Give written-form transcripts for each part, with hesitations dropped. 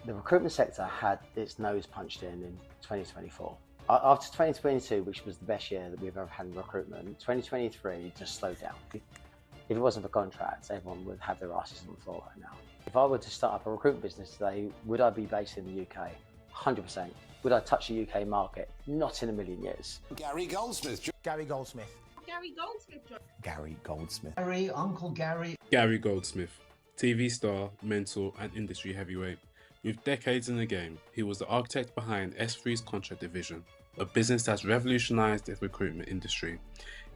The recruitment sector had its nose punched in 2024. After 2022, which was the best year that we've ever had in recruitment, 2023 just slowed down. If it wasn't for contracts, everyone would have their asses on the floor right now. If I were to start up a recruitment business today, would I be based in the UK? 100%. Would I touch the UK market? Not in a million years. Gary Goldsmith. Gary Goldsmith. Gary Goldsmith. Gary Goldsmith. Gary, Uncle Gary. Gary Goldsmith, TV star, mentor, and industry heavyweight. With decades in the game, he was the architect behind S3's contract division, a business that's revolutionized the recruitment industry.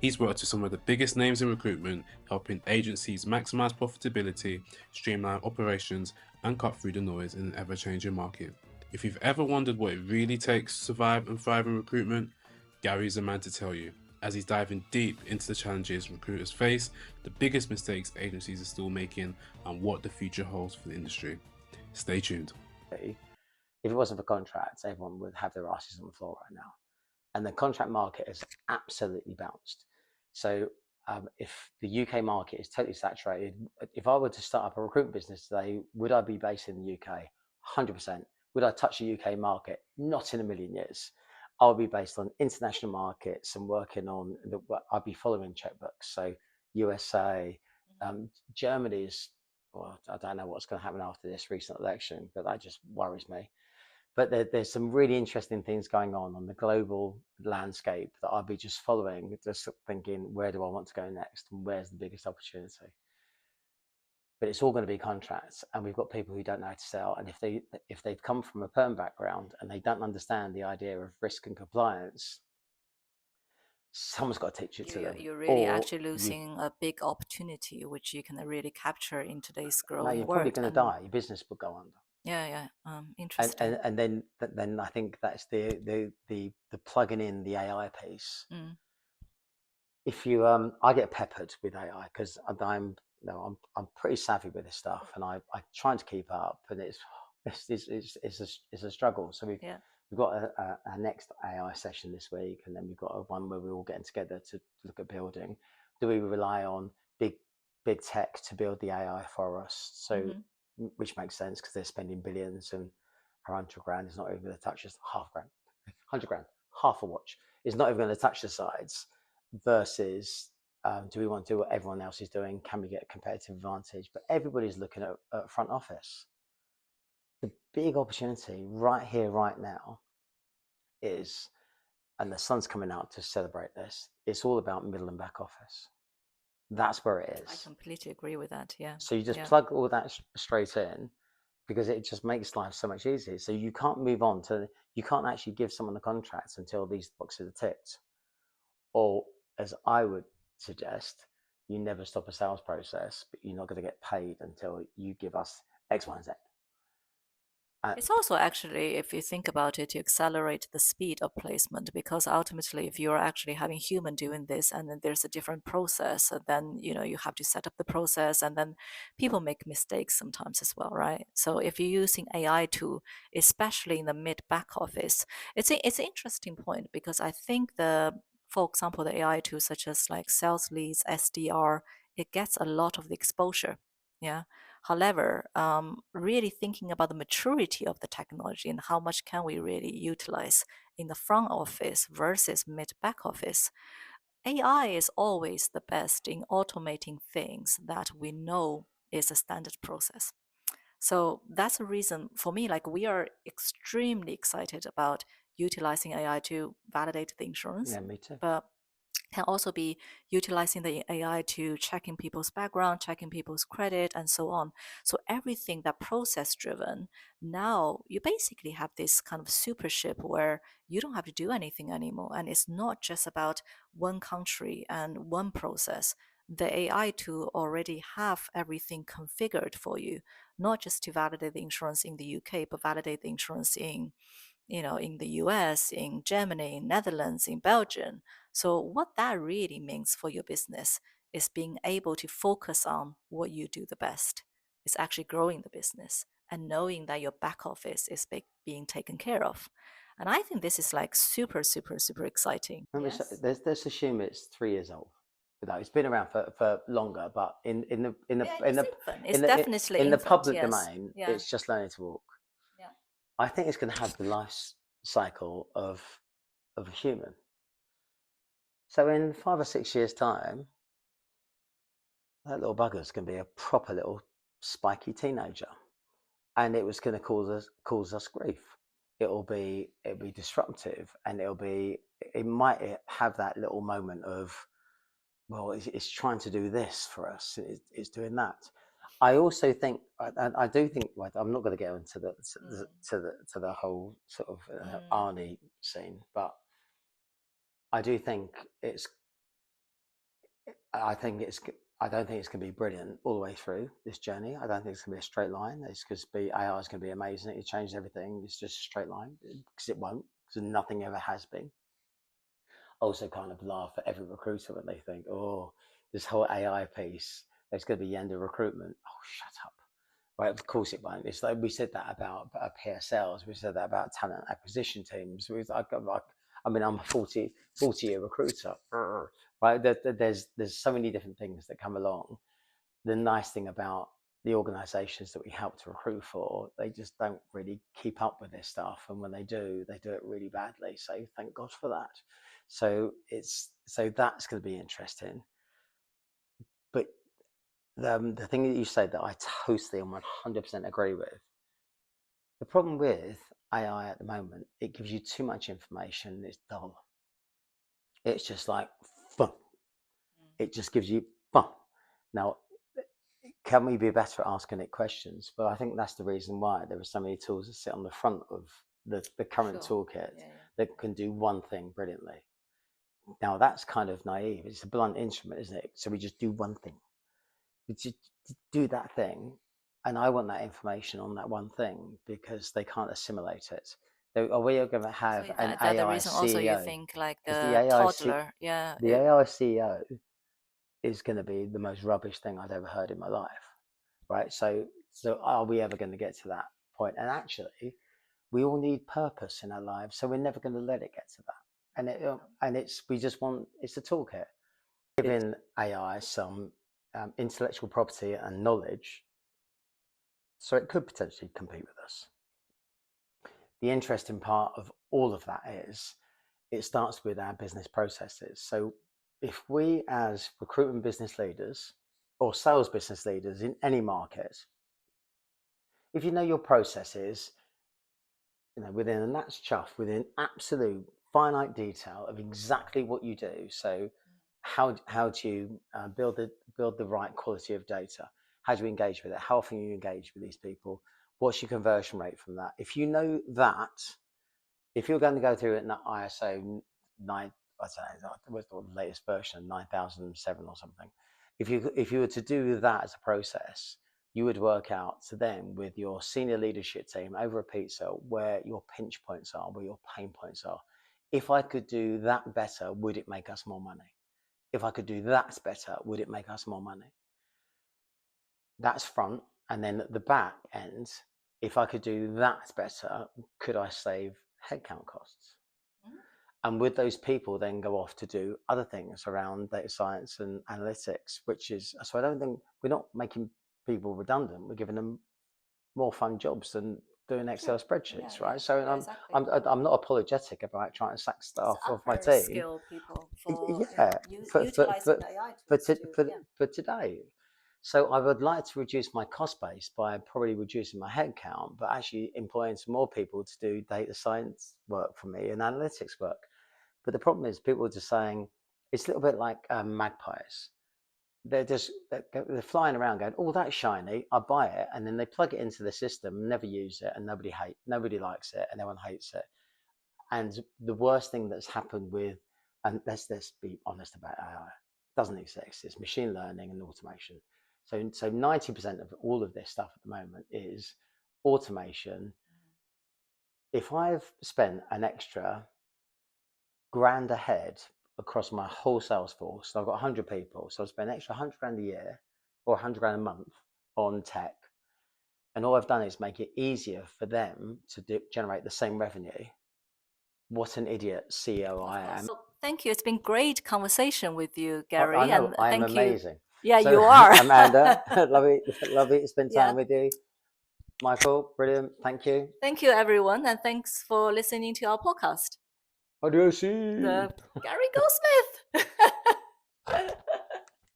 He's worked with some of the biggest names in recruitment, helping agencies maximize profitability, streamline operations, and cut through the noise in an ever-changing market. If you've ever wondered what it really takes to survive and thrive in recruitment, Gary's the man to tell you, as he's diving deep into the challenges recruiters face, the biggest mistakes agencies are still making, and what the future holds for the industry. Stay tuned. If it wasn't for contracts, everyone would have their asses on the floor right now. And the contract market has absolutely bounced. So if the UK market is totally saturated, if I were to start up a recruitment business today, would I be based in the UK? 100%. Would I touch the UK market? Not in a million years. I'll be based on international markets and working on I'll be following checkbooks. So USA, Germany is, well, I don't know what's going to happen after this recent election, but that just worries me. But there's some really interesting things going on the global landscape that I'll be just following, just thinking, where do I want to go next and where's the biggest opportunity? But it's all going to be contracts, and we've got people who don't know how to sell. And if they've come from a perm background and they don't understand the idea of risk and compliance, someone's got to teach it to them. You're really actually losing a big opportunity, which you can really capture in today's growing world. You're probably going to die. Your business will go under. Interesting. And then I think that's the plugging in the AI piece. If you I get peppered with AI because I'm pretty savvy with this stuff, and I'm trying to keep up, and it's a struggle. So we've got a next AI session this week, and then we've got one where we're all getting together to look at building. Do we rely on big tech to build the AI for us? So which makes sense because they're spending billions, and 100 grand is not even going to touch us. 100 grand, half a watch is not even going to touch the sides. Versus, do we want to do what everyone else is doing? Can we get a competitive advantage? But everybody's looking at front office. The big opportunity right here, right now is, and the sun's coming out to celebrate this, it's all about middle and back office. That's where it is. I completely agree with that. Yeah. So you just plug all that straight in, because it just makes life so much easier. So you can't move on you can't actually give someone the contracts until these boxes are ticked. Or, as I would suggest, you never stop a sales process, but you're not going to get paid until you give us X, Y, and Z. It's also actually, if you think about it, to accelerate the speed of placement, because ultimately, if you're actually having human doing this and then there's a different process, then you have to set up the process, and then people make mistakes sometimes as well, right? So if you're using AI tool, especially in the mid back office, it's an interesting point, because I think for example, the AI tools such as like sales leads, SDR, it gets a lot of the exposure. Yeah. However, really thinking about the maturity of the technology and how much can we really utilize in the front office versus mid back office, AI is always the best in automating things that we know is a standard process. So that's a reason for me, like we are extremely excited about utilizing AI to validate the insurance. Yeah, me too. But can also be utilizing the AI to checking people's background, checking people's credit, and so on. So everything that process driven, now you basically have this kind of super ship where you don't have to do anything anymore. And it's not just about one country and one process. The AI tool already have everything configured for you, not just to validate the insurance in the UK, but validate the insurance in the US, in Germany, in Netherlands, in Belgium. So what that really means for your business is being able to focus on what you do the best. It's actually growing the business and knowing that your back office is being taken care of. And I think this is like super, super, super exciting. Yes. Let's assume it's 3 years old. It's been around for longer, but in the public domain, it's just learning to walk. Yeah. I think it's going to have the life cycle of a human. So in 5 or 6 years' time, that little bugger's going to be a proper little spiky teenager, and it was going to cause us grief. It'll be disruptive, and it might have that little moment of, well, it's trying to do this for us, it's doing that. I also think, I do think, well, I'm not going to get into the whole sort of Arnie scene, but I do think I don't think it's going to be brilliant all the way through this journey. I don't think it's going to be a straight line. It's going to be, AI is going to be amazing. It changes everything. It's just a straight line, because it won't, because nothing ever has been. Also kind of laugh at every recruiter when they think, oh, this whole AI piece, it's going to be the end of recruitment. Oh, shut up. Right, of course it won't. It's like we said that about PSLs. We said that about talent acquisition teams. I mean, I'm a 40-year recruiter. Right, there's so many different things that come along. The nice thing about the organizations that we help to recruit for, they just don't really keep up with this stuff, and when they do it really badly. So thank God for that. So that's going to be interesting. But the thing that you said that I totally and 100% agree with, the problem with AI at the moment, it gives you too much information. It's dull. It's just like, fun. It just gives you fun. Now, can we be better at asking it questions? But I think that's the reason why there are so many tools that sit on the front of the current toolkit that can do one thing brilliantly. Now, that's kind of naive. It's a blunt instrument, isn't it? So we just do one thing. We just do that thing. And I want that information on that one thing, because they can't assimilate it. Are we going to have an AI the reason CEO? also you think like the AI toddler, the AI CEO is going to be the most rubbish thing I've ever heard in my life, right? So are we ever going to get to that point? And actually, we all need purpose in our lives, so we're never going to let it get to that. And it's a toolkit, giving AI some intellectual property and knowledge, so it could potentially compete with us. The interesting part of all of that is it starts with our business processes. So if we, as recruitment business leaders or sales business leaders in any market, if you know your processes, within, and that's chuff, within absolute finite detail of exactly what you do. So how do you build the right quality of data? How do you engage with it? How often you engage with these people? What's your conversion rate from that? If you know that, if you're going to go through an ISO 9, I don't know, what's the latest version, 9007 or something. If you were to do that as a process, you would work out to then with your senior leadership team over a pizza where your pinch points are, where your pain points are. If I could do that better, would it make us more money? If I could do that better, would it make us more money? That's front. And then at the back end, if I could do that better, could I save headcount costs? And would those people then go off to do other things around data science and analytics, so I don't think we're not making people redundant. We're giving them more fun jobs than doing Excel spreadsheets, right? So I'm not apologetic about trying to sack staff off my team. Skill people for today. So I would like to reduce my cost base by probably reducing my headcount, but actually employing some more people to do data science work for me and analytics work. But the problem is, people are just saying, it's a little bit like magpies. They're flying around going, oh, that's shiny, I buy it, and then they plug it into the system, never use it, and nobody likes it, and everyone hates it. And the worst thing that's happened with, and let's be honest about AI, it doesn't exist. It's machine learning and automation. So 90% of all of this stuff at the moment is automation. If I've spent an extra grand a head across my whole sales force, so I've got 100 people, so I spend an extra 100 grand a year or 100 grand a month on tech, and all I've done is make it easier for them to generate the same revenue. What an idiot CEO I am. So thank you. It's been great conversation with you, Gary. I know, and I'm thank amazing. You. Yeah, so, you are. Amanda, lovely to spend time with you. Michael, brilliant. Thank you. Thank you, everyone, and thanks for listening to our podcast. Adios. The Gary Goldsmith.